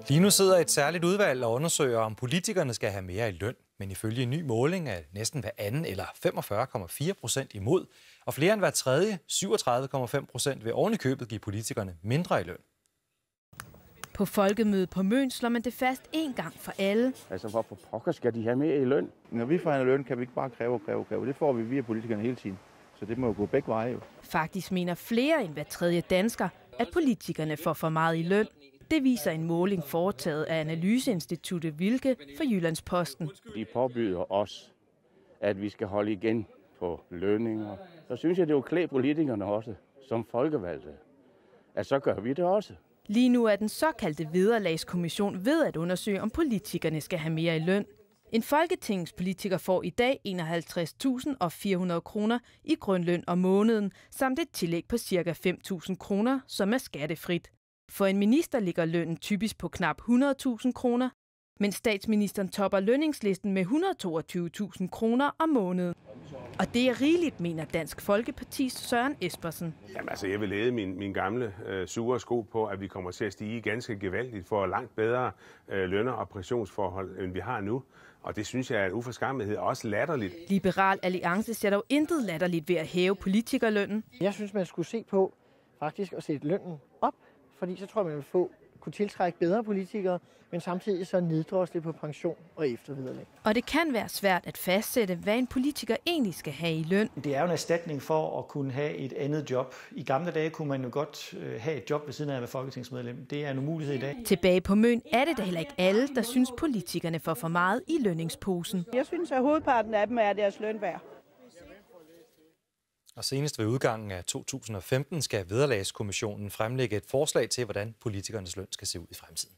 Lige nu sidder et særligt udvalg og undersøger, om politikerne skal have mere i løn. Men ifølge en ny måling er næsten hver anden eller 45,4% imod. Og flere end hver tredje, 37,5%, vil oven i købet give politikerne mindre i løn. På folkemødet på Møn slår man det fast en gang for alle. Altså, hvorfor pokker skal de have mere i løn? Når vi forhandler løn, kan vi ikke bare kræve. Det får vi via politikerne hele tiden. Så det må jo gå begge veje. Jo. Faktisk mener flere end hver tredje dansker, at politikerne får for meget i løn. Det viser en måling foretaget af analyseinstituttet Wilke for Jyllandsposten. De påbyder os, at vi skal holde igen på lønninger. Så synes jeg, det er jo klæde politikerne også, som folkevalgte, at så gør vi det også. Lige nu er den såkaldte vederlagskommission ved at undersøge, om politikerne skal have mere i løn. En folketingspolitiker får i dag 51.400 kroner i grundløn om måneden, samt et tillæg på ca. 5.000 kroner, som er skattefrit. For en minister ligger lønnen typisk på knap 100.000 kroner, mens statsministeren topper lønningslisten med 122.000 kroner om måneden. Og det er rigeligt, mener Dansk Folkepartis Søren Espersen. Jamen, altså, jeg vil lede min gamle sure sko på, at vi kommer til at stige ganske gevaldigt for langt bedre lønner- og pensionsforhold, end vi har nu. Og det synes jeg er en uforskammethed, og også latterligt. Liberal Alliance ser dog intet latterligt ved at hæve politikerlønnen. Jeg synes, man skulle se på faktisk at sætte lønnen op, fordi så tror jeg, man vil kunne tiltrække bedre politikere, men samtidig så neddrosle på pension og eftervederlag. Og det kan være svært at fastsætte, hvad en politiker egentlig skal have i løn. Det er jo en erstatning for at kunne have et andet job. I gamle dage kunne man jo godt have et job ved siden af at være folketingsmedlem. Det er en umulighed i dag. Tilbage på Møn er det da heller ikke alle, der synes politikerne får for meget i lønningsposen. Jeg synes, at hovedparten af dem er deres løn værd. Og senest ved udgangen af 2015 skal Vederlagskommissionen fremlægge et forslag til, hvordan politikernes løn skal se ud i fremtiden.